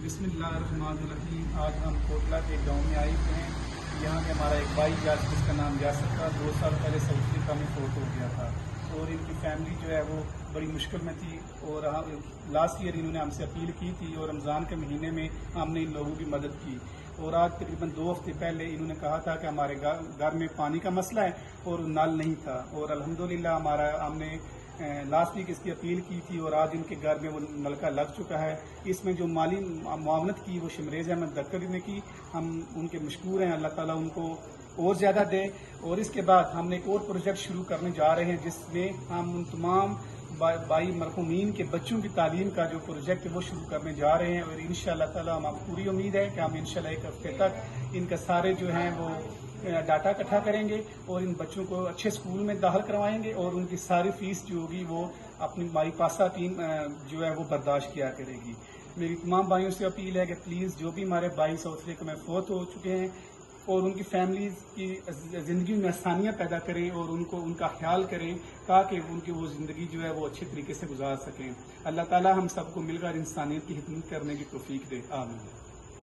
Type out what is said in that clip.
बिस्मिल्लाहिर्रहमानिर्रहीम। आज हम कोटला के गांव में आए हुए हैं। यहाँ पे हमारा एक भाई जिसका नाम यासर था, 2 साल पहले साउथ अफ्रीका में फोट हो गया था और इनकी फैमिली जो है वो बड़ी मुश्किल में थी। और लास्ट ईयर इन्होंने हमसे अपील की थी और रमज़ान के महीने में हमने इन लोगों की मदद की। और आज तकरीबन 2 हफ्ते पहले इन्होंने कहा था कि हमारे घर में पानी का मसला है और नल नहीं था। और अल्हम्दुलिल्लाह हमने लास्ट वीक इसकी अपील की थी और आज इनके घर में वो नलका लग चुका है। इसमें जो माली मुआवनत की वो शमरेज़ अहमद दक्करी ने की, हम उनके मशकूर हैं। अल्लाह ताला उनको और ज़्यादा दे। और इसके बाद हमने एक और प्रोजेक्ट शुरू करने जा रहे हैं जिसमें हम उन तमाम बाई मरहूमीन के बच्चों की तालीम का जो प्रोजेक्ट है वो शुरू करने जा रहे हैं। और इंशाअल्लाह ताला हमें पूरी उम्मीद है कि हम इंशाअल्लाह 1 हफ्ते तक इनका सारे जो हैं वो डाटा इकट्ठा करेंगे और इन बच्चों को अच्छे स्कूल में दाखिल करवाएंगे और उनकी सारी फीस जो होगी वो अपनी माई पासा टीम जो है वो बर्दाश्त किया करेगी। मेरी तमाम भाइयों से अपील है कि प्लीज़ जो भी हमारे भाई साउथ अफ्रीका में फौत हो चुके हैं और उनकी फैमिलीज की ज़िंदगी में आसानियाँ पैदा करें और उनका ख्याल करें ताकि उनकी वो ज़िंदगी जो है वो अच्छे तरीके से गुजार सकें। अल्लाह ताला हम सबको मिलकर इंसानियत की खिदमत करने की तौफीक दे। आमीन।